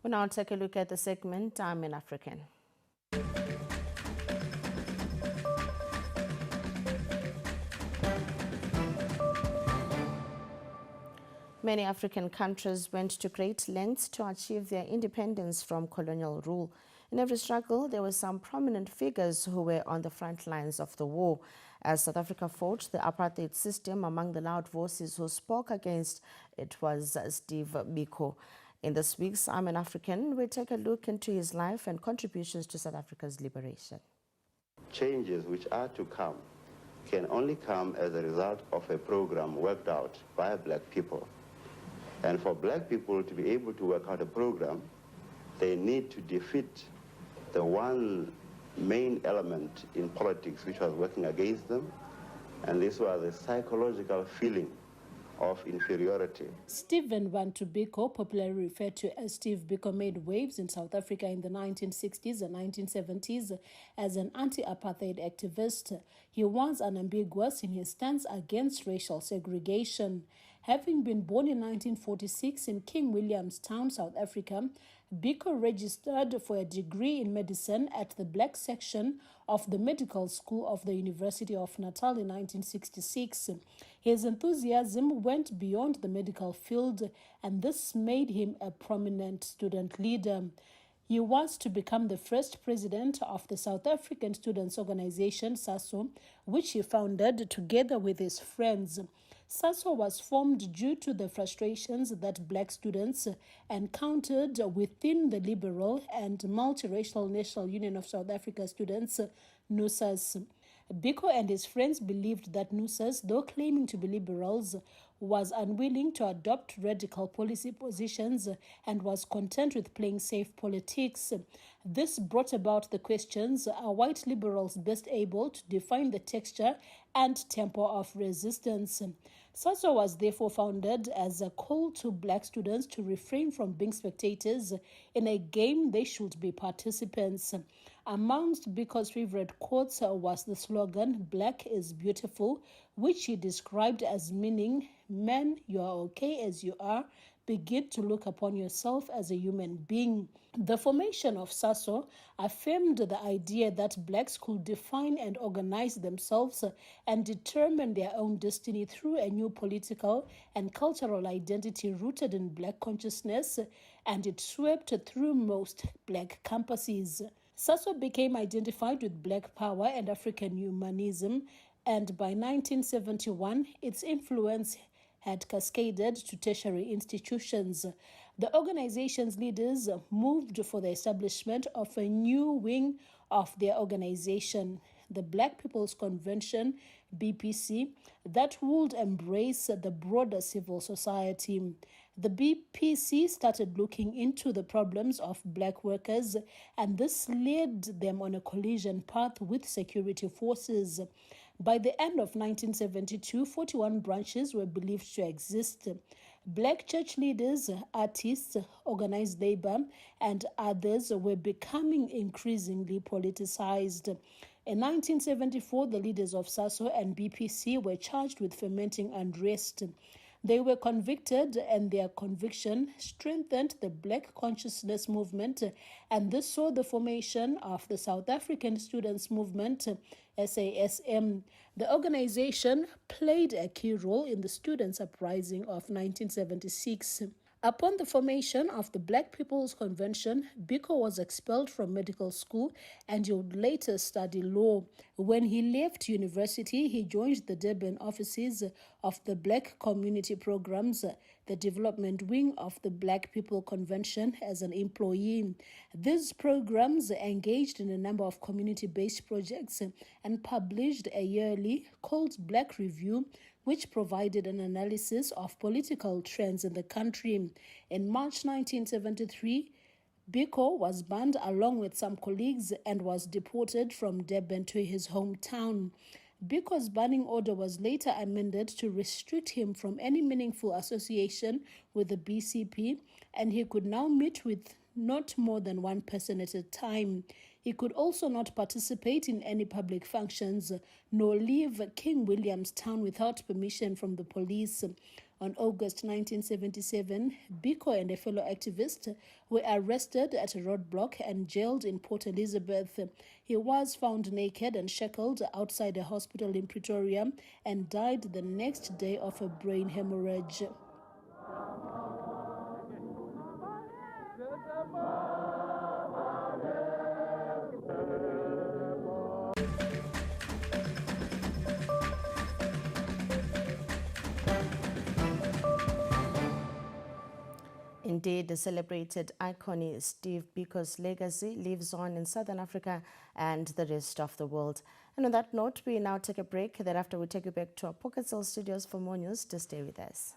We'll now take a look at the segment I'm in African. Many African countries went to great lengths to achieve their independence from colonial rule. In every struggle, there were some prominent figures who were on the front lines of the war. As South Africa fought the apartheid system, among the loud voices who spoke against it was Steve Biko. In this week's I'm an African, we take a look into his life and contributions to South Africa's liberation. Changes which are to come can only come as a result of a program worked out by black people. And for black people to be able to work out a program, they need to defeat the one main element in politics which was working against them, and this was a psychological feeling of inferiority. Stephen Bantu Biko, popularly referred to as Steve Biko, made waves in South Africa in the 1960s and 1970s as an anti-apartheid activist. He was unambiguous in his stance against racial segregation. Having been born in 1946 in King Williamstown, South Africa, Biko registered for a degree in medicine at the black section of the Medical School of the University of Natal in 1966. His enthusiasm went beyond the medical field, and this made him a prominent student leader. He was to become the first president of the South African Students' Organization, SASO, which he founded together with his friends. SASO was formed due to the frustrations that black students encountered within the Liberal and Multiracial National Union of South Africa Students, NUSAS. Biko and his friends believed that NUSAS, though claiming to be liberals, was unwilling to adopt radical policy positions and was content with playing safe politics. This brought about the questions, are white liberals best able to define the texture and tempo of resistance? SASO was therefore founded as a call to black students to refrain from being spectators in a game they should be participants. Amongst Biko's favorite quotes was the slogan, "Black is beautiful," which he described as meaning, "Men, you are okay as you are. Begin to look upon yourself as a human being." The formation of SASO affirmed the idea that blacks could define and organize themselves and determine their own destiny through a new political and cultural identity rooted in black consciousness, and it swept through most black campuses. SASO became identified with black power and African humanism, and by 1971, its influence had cascaded to tertiary institutions. The organization's leaders moved for the establishment of a new wing of their organization, the Black People's Convention, BPC, that would embrace the broader civil society. The BPC started looking into the problems of black workers, and this led them on a collision path with security forces. By the end of 1972, 41 branches were believed to exist. Black church leaders, artists, organized labor, and others were becoming increasingly politicized. In 1974, the leaders of SASO and BPC were charged with fomenting unrest. They were convicted, and their conviction strengthened the Black Consciousness Movement, and this saw the formation of the South African Students' Movement, SASM. The organization played a key role in the Students' Uprising of 1976. Upon the formation of the Black People's Convention, Biko was expelled from medical school and he would later study law. When he left university, he joined the Durban offices of the Black Community Programs, the development wing of the Black People Convention, as an employee. These programs engaged in a number of community-based projects and published a yearly called Black Review, which provided an analysis of political trends in the country. In March 1973, Biko was banned along with some colleagues and was deported from Durban to his hometown. Biko's banning order was later amended to restrict him from any meaningful association with the BCP, and he could now meet with not more than one person at a time. He could also not participate in any public functions, nor leave King Williamstown without permission from the police. On August 1977, Biko and a fellow activist were arrested at a roadblock and jailed in Port Elizabeth. He was found naked and shackled outside a hospital in Pretoria and died the next day of a brain hemorrhage. Indeed, the celebrated icon Steve Biko's legacy lives on in Southern Africa and the rest of the world. And on that note, we now take a break. Thereafter, we'll take you back to our Pocket Cell studios for more news. To stay with us.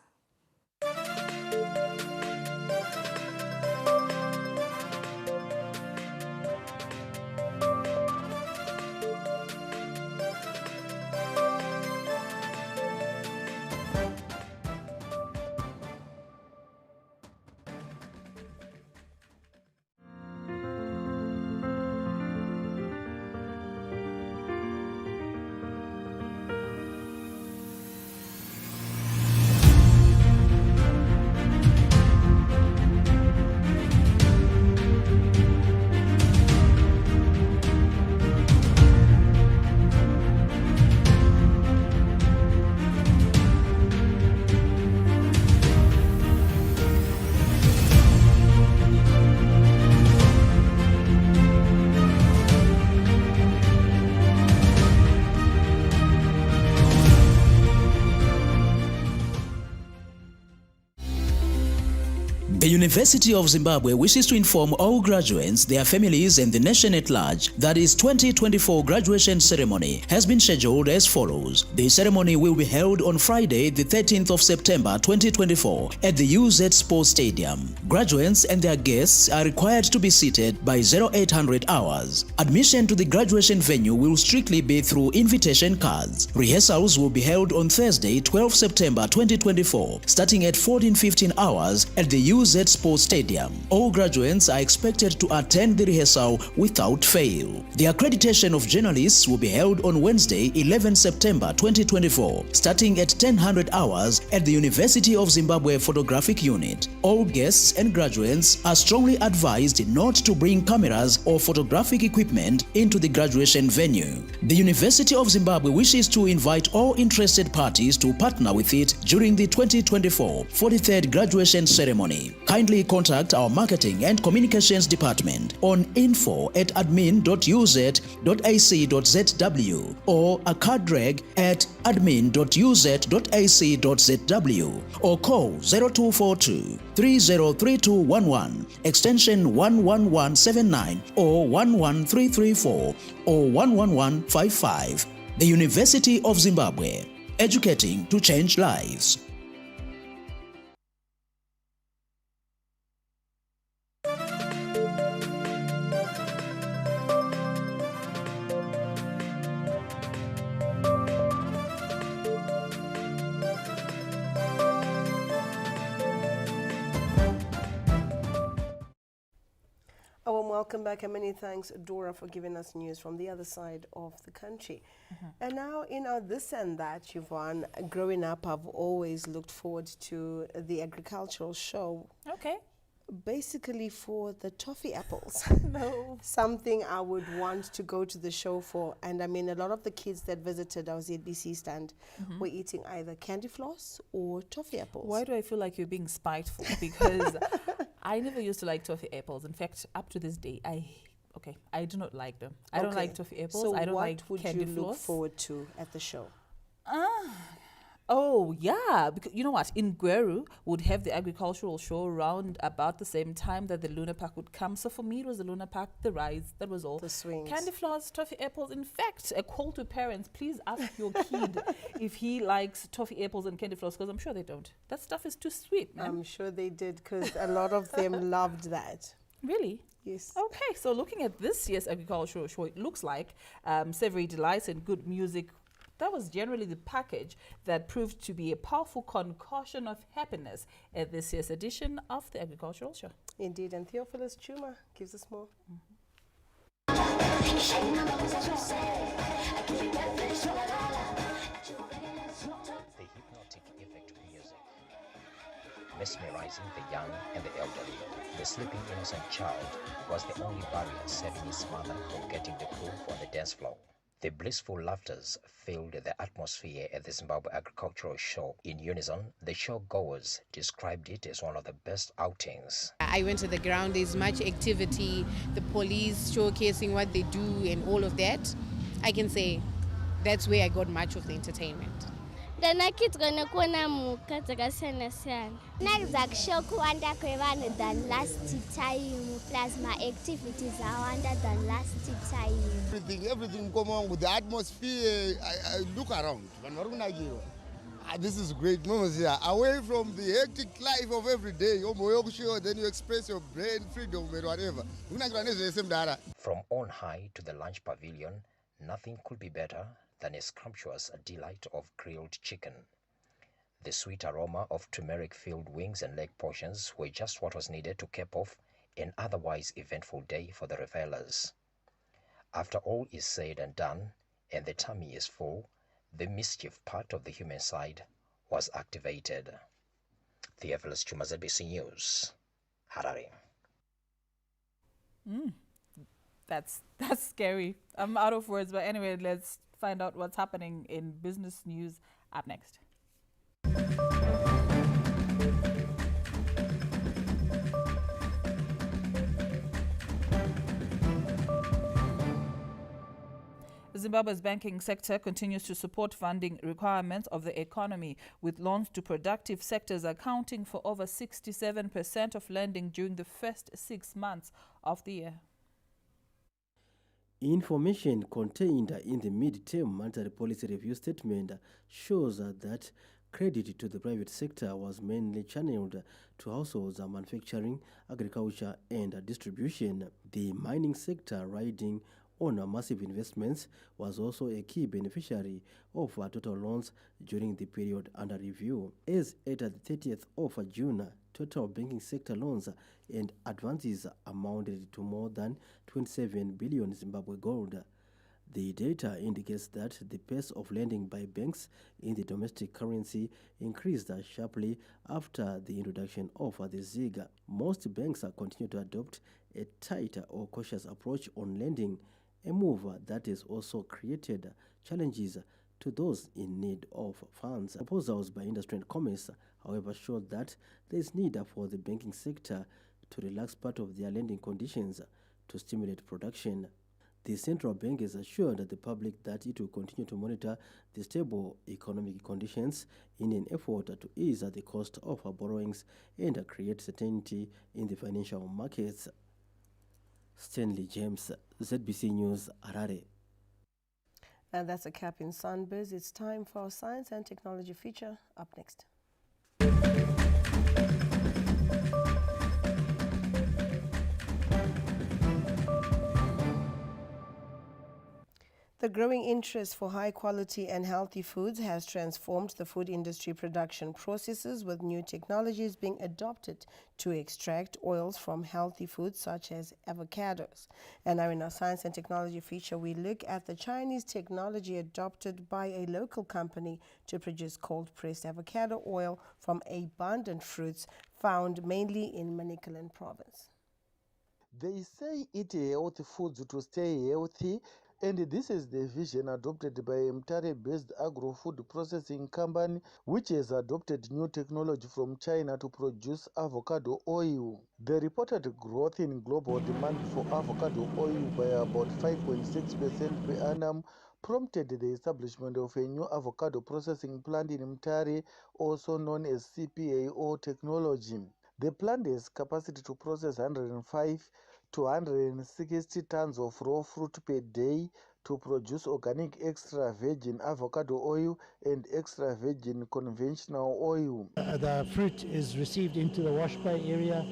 The University of Zimbabwe wishes to inform all graduates, their families and the nation at large that its 2024 graduation ceremony has been scheduled as follows. The ceremony will be held on Friday, the 13th of September 2024 at the UZ Sports Stadium. Graduates and their guests are required to be seated by 0800 hours. Admission to the graduation venue will strictly be through invitation cards. Rehearsals will be held on Thursday, 12 September 2024 starting at 14:15 hours at the UZ Sports Stadium. All graduates are expected to attend the rehearsal without fail. The accreditation of journalists will be held on Wednesday, 11 September 2024, starting at 10:00 hours at the University of Zimbabwe Photographic Unit. All guests and graduates are strongly advised not to bring cameras or photographic equipment into the graduation venue. The University of Zimbabwe wishes to invite all interested parties to partner with it during the 2024 43rd graduation ceremony. Kindly contact our Marketing and Communications Department on info@admin.uz.ac.zw or acadreg@admin.uz.ac.zw or call 0242 303211 extension 11179 or 11334 or 11155. The University of Zimbabwe, educating to change lives. A warm welcome back and many thanks, Dora, for giving us news from the other side of the country. And now, this and that, Yvonne, growing up, I've always looked forward to the agricultural show. Okay. Basically for the toffee apples. No. Something I would want to go to the show for. And I mean, a lot of the kids that visited our ZBC stand were eating either candy floss or toffee apples. Why do I feel like you're being spiteful? Because I never used to like toffee apples. In fact, up to this day, I do not like them. I don't like toffee apples. So I don't like what would candy you floss. look forward to at the show? Oh, yeah. Because you know what? In Gweru would have the agricultural show around about the same time that the Luna Park would come. So for me, it was the Luna Park, the rides, that was all. The swings. Candy floss, toffee apples. In fact, a call to parents, please ask your kid if he likes toffee apples and candy floss, because I'm sure they don't. That stuff is too sweet, man. I'm sure they did, because a lot of them loved that. Really? Yes. Okay, so looking at this year's agricultural show, it looks like savory delights and good music. That was generally the package that proved to be a powerful concoction of happiness at this year's edition of the agricultural show. Indeed, and Theophilus Chuma gives us more. The hypnotic effect of music, mesmerizing the young and the elderly. The sleeping innocent child was the only barrier saving his mother from getting the groove on the dance floor. The blissful laughters filled the atmosphere at the Zimbabwe Agricultural Show. In unison, the show goers described it as one of the best outings. I went to the ground, there's much activity, the police showcasing what they do and all of that. I can say that's where I got much of the entertainment. Dana kids gonna kuona muka dzakasiyana siyana. Nakuzakushow kuwanda kwevanhu than last time, plus my activities awanda than last time. Everything come on with the atmosphere. I look around. This is great moments here. Away from the hectic life of every day, then you express your brain freedom or whatever. From on high to the lunch pavilion, nothing could be better than a scrumptious delight of grilled chicken. The sweet aroma of turmeric-filled wings and leg portions were just what was needed to cap off an otherwise eventful day for the revelers. After all is said and done, and the tummy is full, the mischief part of the human side was activated. Theophilus Chuma, ZBC News, Harare. That's scary. I'm out of words, but anyway, let's find out what's happening in business news up next. Zimbabwe's banking sector continues to support funding requirements of the economy, with loans to productive sectors accounting for over 67% of lending during the first 6 months of the year. Information contained in the mid-term monetary policy review statement shows that credit to the private sector was mainly channeled to households, manufacturing, agriculture, and distribution. The mining sector, riding on massive investments, was also a key beneficiary of total loans during the period under review. As at the 30th of June, total banking sector loans and advances amounted to more than 27 billion Zimbabwe gold. The data indicates that the pace of lending by banks in the domestic currency increased sharply after the introduction of the ZIG. Most banks continue to adopt a tighter or cautious approach on lending, a move that has also created challenges to those in need of funds. Proposals by Industry and Commerce, however, showed that there is need for the banking sector to relax part of their lending conditions to stimulate production. The central bank has assured the public that it will continue to monitor the stable economic conditions in an effort to ease the cost of borrowings and create certainty in the financial markets. Stanley James, ZBC News, Harare. And that's a cap in Sunbiz. It's time for our science and technology feature. Up next. The growing interest for high quality and healthy foods has transformed the food industry production processes, with new technologies being adopted to extract oils from healthy foods such as avocados. And now in our science and technology feature, we look at the Chinese technology adopted by a local company to produce cold pressed avocado oil from abundant fruits found mainly in Manicaland province. They say eat healthy foods to stay healthy, and this is the vision adopted by a Mtare-based agro-food processing company, which has adopted new technology from China to produce avocado oil. The reported growth in global demand for avocado oil by about 5.6% per annum prompted the establishment of a new avocado processing plant in Mtare, also known as CPAO technology. The plant has capacity to process 105 to 160 tons of raw fruit per day to produce organic extra virgin avocado oil and extra virgin conventional oil. The fruit is received into the wash bay area.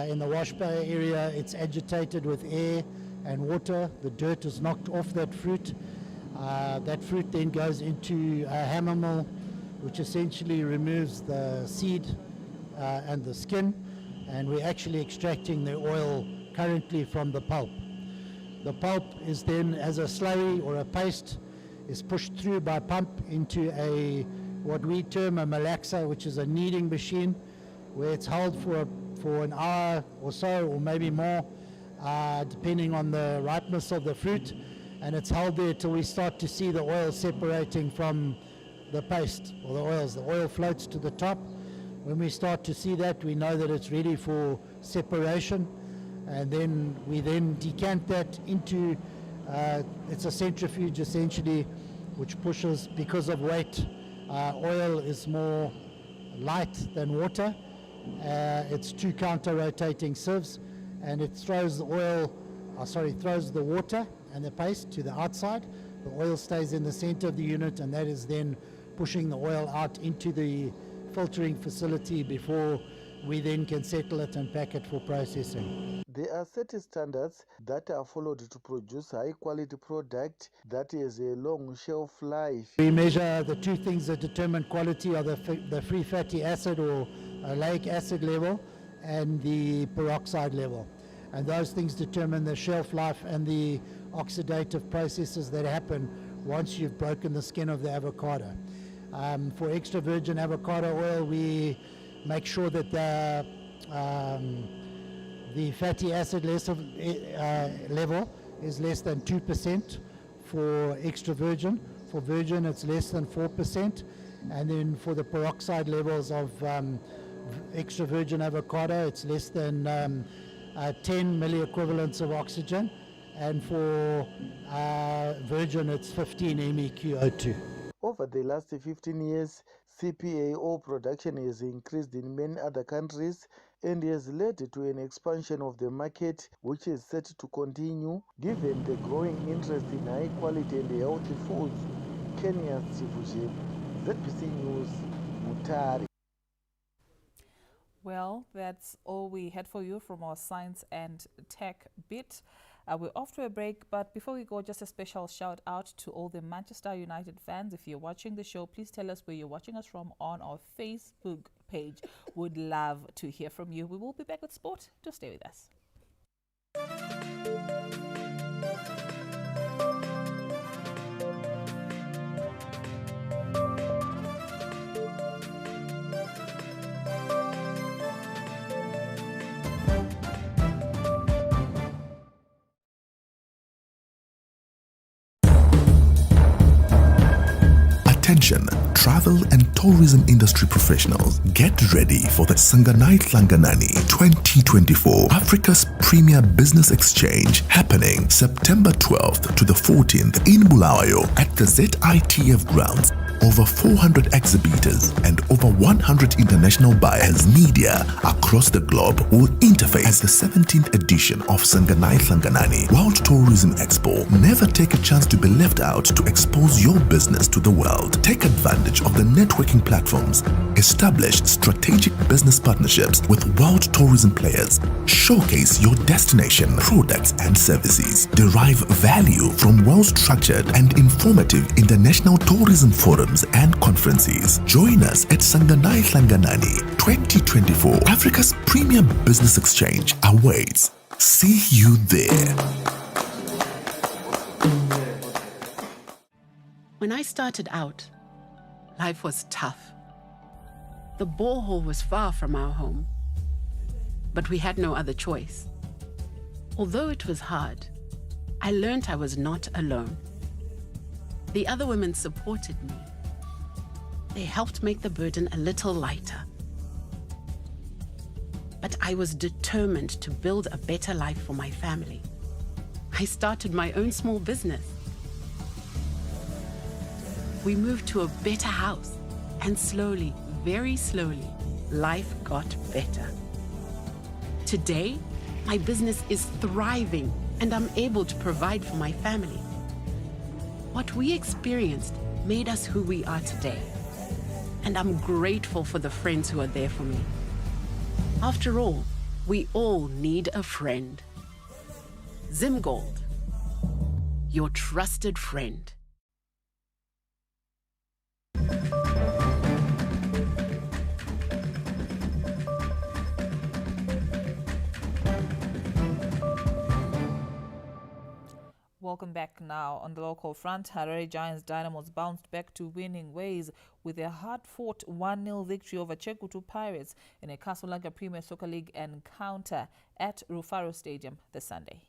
In the wash bay area, it's agitated with air and water. The dirt is knocked off that fruit. That fruit then goes into a hammer mill, which essentially removes the seed and the skin, and we're actually extracting the oil currently from the pulp. The pulp is then, as a slurry or a paste, is pushed through by pump into what we term a malaxer, which is a kneading machine, where it's held for an hour or so, or maybe more, depending on the ripeness of the fruit, and it's held there till we start to see the oil separating from the paste or the oils. The oil floats to the top. When we start to see that, we know that it's ready for separation, and then we decant that into, it's a centrifuge essentially, which pushes, because of weight, oil is more light than water. It's two counter-rotating sieves, and it throws the water and the paste to the outside. The oil stays in the center of the unit, and that is then pushing the oil out into the filtering facility before we then can settle it and pack it for processing. There are certain standards that are followed to produce high quality product that has a long shelf life. We measure the two things that determine quality are the free fatty acid or oleic acid level and the peroxide level. And those things determine the shelf life and the oxidative processes that happen once you've broken the skin of the avocado. For extra virgin avocado oil, we make sure that the fatty acid level is less than 2% for extra virgin. For virgin, it's less than 4%. And then for the peroxide levels of extra virgin avocado, it's less than 10 milliequivalents of oxygen. And for virgin, it's 15 MEqO2. Over the last 15 years, CPAO production has increased in many other countries and has led to an expansion of the market, which is set to continue given the growing interest in high quality and healthy foods. Kenya Sivuje, ZBC News, Mutari. Well, that's all we had for you from our science and tech bit. We're off to a break, but before we go, just a special shout out to all the Manchester United fans. If you're watching the show, please tell us where you're watching us from on our Facebook page. Would love to hear from you. We will be back with sport. Do stay with us. Attention, travel and tourism industry professionals, get ready for the Sanganai Hlanganani 2024 Africa's premier business exchange happening September 12th to the 14th in Bulawayo at the ZITF grounds. Over 400 exhibitors and over 100 international buyers media across the globe will interface at the 17th edition of Sanganai Hlanganani World Tourism Expo. Never take a chance to be left out to expose your business to the world. Take advantage of the networking platforms. Establish strategic business partnerships with world tourism players. Showcase your destination, products and services. Derive value from well-structured and informative international tourism forums and conferences. Join us at Sanganai Hlanganani 2024. Africa's premier business exchange awaits. See you there. When I started out, life was tough. The borehole was far from our home, but we had no other choice. Although it was hard, I learned I was not alone. The other women supported me. They helped make the burden a little lighter. But I was determined to build a better life for my family. I started my own small business. We moved to a better house, and slowly, very slowly, life got better. Today, my business is thriving, and I'm able to provide for my family. What we experienced made us who we are today. And I'm grateful for the friends who are there for me. After all, we all need a friend. Zimgold, your trusted friend. Welcome back now. On the local front, Harare Giants Dynamos bounced back to winning ways with a hard-fought 1-0 victory over Chekutu Pirates in a Casablanca Premier Soccer League encounter at Rufaro Stadium this Sunday.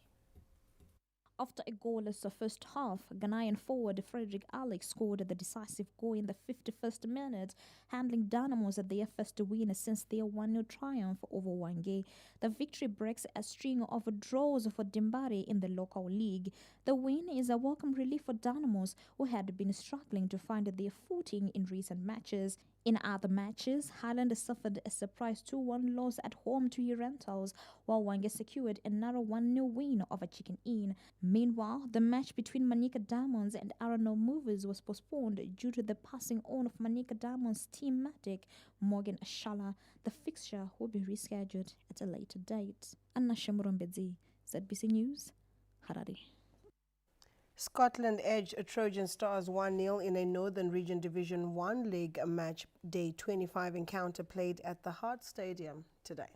After a goalless first half, Ghanaian forward Frederick Alex scored the decisive goal in the 51st minute, handling Dynamos at their first win since their 1-0 triumph over Wange. The victory breaks a string of draws for Dimbari in the local league. The win is a welcome relief for Dynamos, who had been struggling to find their footing in recent matches. In other matches, Highland suffered a surprise 2-1 loss at home to Urentals, while Wange secured a narrow 1-0 win over Chicken Inn. Meanwhile, the match between Manika Diamonds and Arano Movers was postponed due to the passing on of Manika Diamonds team medic Morgan Ashala. The fixture will be rescheduled at a later date. Anna Shemurombedzi, ZBC News, Harare. Scotland edged Trojan Stars 1-0 in a Northern Region Division 1 League match day 25 encounter played at the Hart Stadium today.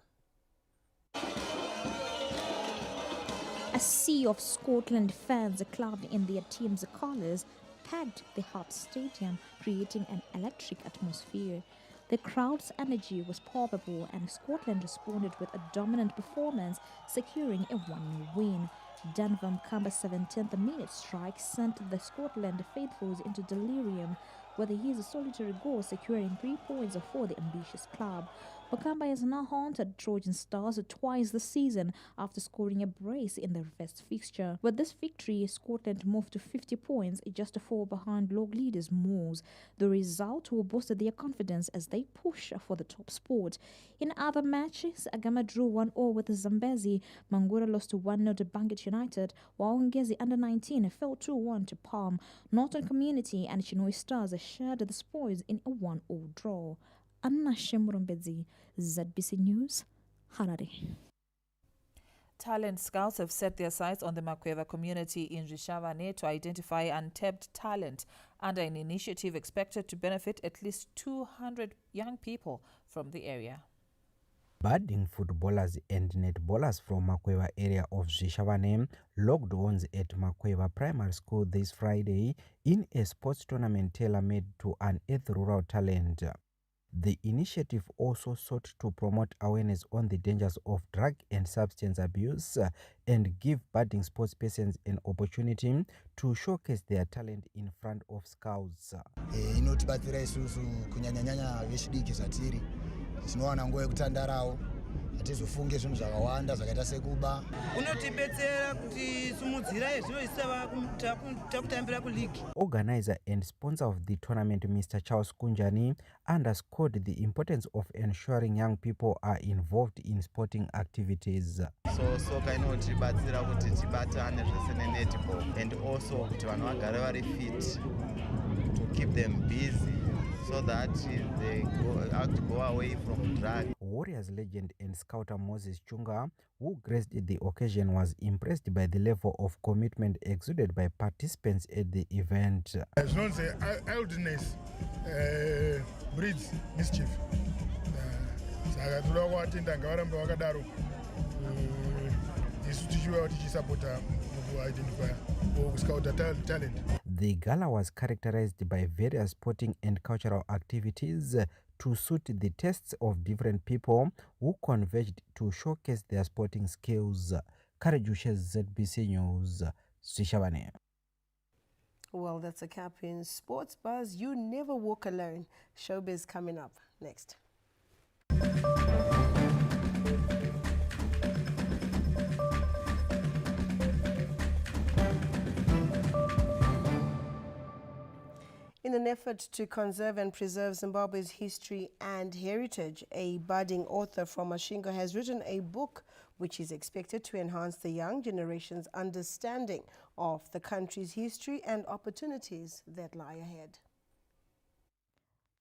A sea of Scotland fans clubbed in their team's colours packed the Hart Stadium, creating an electric atmosphere. The crowd's energy was palpable, and Scotland responded with a dominant performance, securing a 1-0 win. Dan Van Kamba's 17th minute strike sent the Scotland faithfuls into delirium, with his solitary goal securing 3 points for the ambitious club. Bakamba has now haunted Trojan Stars twice this season after scoring a brace in the reverse fixture. With this victory, Scotland moved to 50 points, just 4 behind log leaders Moors. The result will boost their confidence as they push for the top spot. In other matches, Agama drew 1-0 with Zambezi, Mangura lost 1-0 to Bangat United, while Ngezi under-19 fell 2-1 to Palm. Norton Community and Chinoi Stars shared the spoils in a 1-0 draw. Anna Shemurombedzi, ZBC News, Harare. Talent scouts have set their sights on the Makweva community in Rishavane to identify untapped talent under an initiative expected to benefit at least 200 young people from the area. Budding footballers and netballers from Makweva area of Rishavane logged on at Makweva Primary School this Friday in a sports tournament tailor-made to unearth rural talent. The initiative also sought to promote awareness on the dangers of drug and substance abuse and give budding sportspersons an opportunity to showcase their talent in front of scouts. Inotibatsira isusu kunyanyanyanya vechidiki zvatiri tinowana nguva yekutandarawo hatizofunge zvinhu zvakawanda zvakaita sekuba. Unotibetsera kuti simudzira ezvinoisa takutambira kuligi. Organizer and sponsor of the tournament, Mr. Charles Kunjani, underscored the importance of ensuring young people are involved in sporting activities. So soka inotibatsira kuti tibatane zvese nenetball and also kuti vanhu vagare vari fit to keep them busy so that they have to go away from drugs. Warriors legend and scouter Moses Chunga, who graced the occasion, was impressed by the level of commitment exuded by participants at the event. As known say, idleness breeds mischief. Saka toda kuvatinda ngavarambe vakadaro isu tichiuya tichisapota mukuidentify or kuscouta talent. The gala was characterized by various sporting and cultural activities to suit the tastes of different people who converged to showcase their sporting skills. Karajushe, ZBC News, Sishavane. Well, that's a cap in Sports Buzz. You never walk alone. Showbiz coming up next. In an effort to conserve and preserve Zimbabwe's history and heritage, a budding author from Masvingo has written a book which is expected to enhance the young generation's understanding of the country's history and opportunities that lie ahead.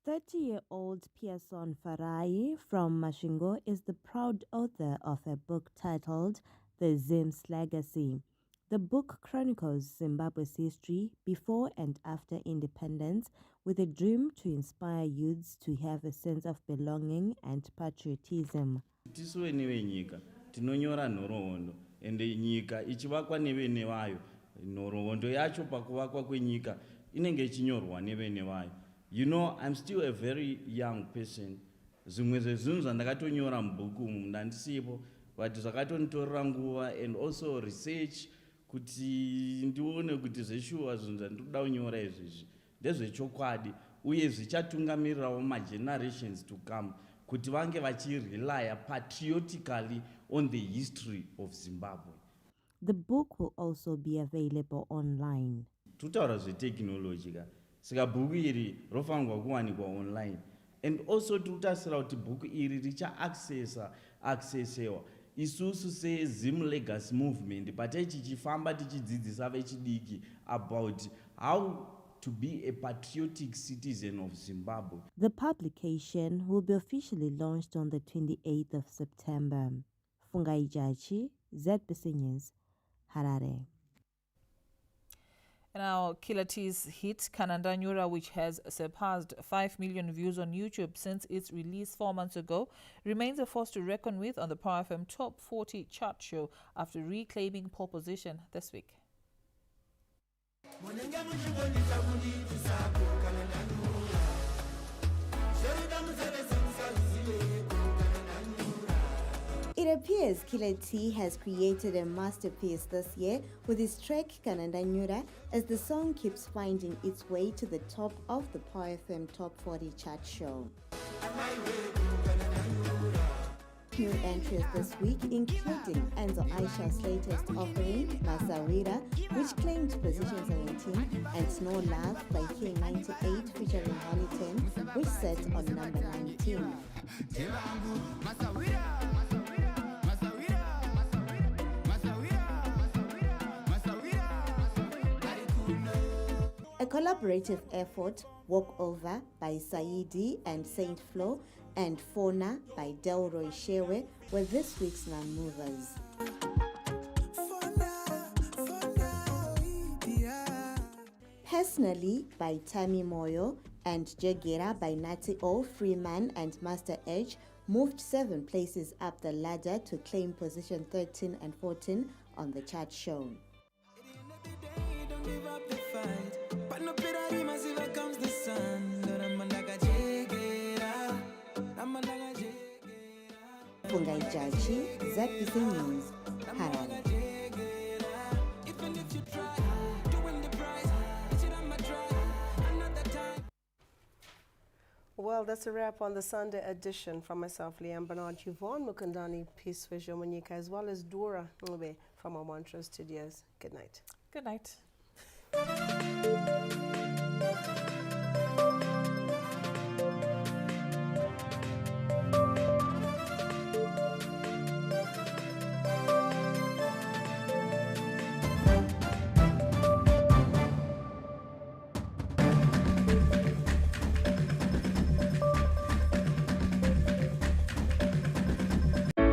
30-year-old Pearson Farai from Masvingo is the proud author of a book titled The Zim's Legacy. The book chronicles Zimbabwe's history before and after independence with a dream to inspire youths to have a sense of belonging and patriotism. Tisuwe nevenyika tinonyora nhoroondo ende nyika ichivakwa nevene vayo. Nhoroondo yacho pakuvakwa kwenyika inenge ichinyorwa nevene vayo. You know, I'm still a very young person. Zvimwe zvezvinhu zvandakatonyora mubhuku umu ndandisipo, but zvakatonditorera nguva and also research kuti ndione kuti zveshuwa zvinhu zvandinoda kunyora izvezvi ndezvechokwadi uye zvichatungamirirawo magenerations to come kuti vange vachirelya patriotically on the history of Zimbabwe. The book will also be available online. Tutaura zvetechnology ka saka bhuku iri rofanirwa kuwanikwa online and also tikutasira kuti bhuku iri richa-accessiwa isusu seZim Legacy Movement pataichichifamba tichidzidzisa vechidiki about how to be a patriotic citizen of Zimbabwe. The publication will be officially launched on the 28th of September. Fungai Jachi, ZBC News, Harare. Now, Killer T's hit Kanandanyura, which has surpassed 5 million views on YouTube since its release 4 months ago, remains a force to reckon with on the Power FM Top 40 chart show after reclaiming pole position this week. It appears Killer T has created a masterpiece this year with his track Kanandanyura as the song keeps finding its way to the top of the Power FM Top 40 chart show. New entries this week including Enzo Aisha's latest offering, Masawira, which claimed position 17, and Snow Love by K98 featuring Holly 10, which sat on number 19. A collaborative effort, Walk Over by Saidi and Saint Flo, and Fauna by Delroy Shewe were this week's non-movers. Personally by Tammy Moyo and Jagera by Nati O, Freeman and Master Edge moved 7 places up the ladder to claim position 13 and 14 on the chart show. Fungai Jachi, ZBC News, Harare. Well, that's a wrap on the Sunday edition. From myself, Liam Bernard, Yvonne Mukandani, Peace Visual Monika, as well as Dora Ngube from our Montrose Studios. Good night. Good night.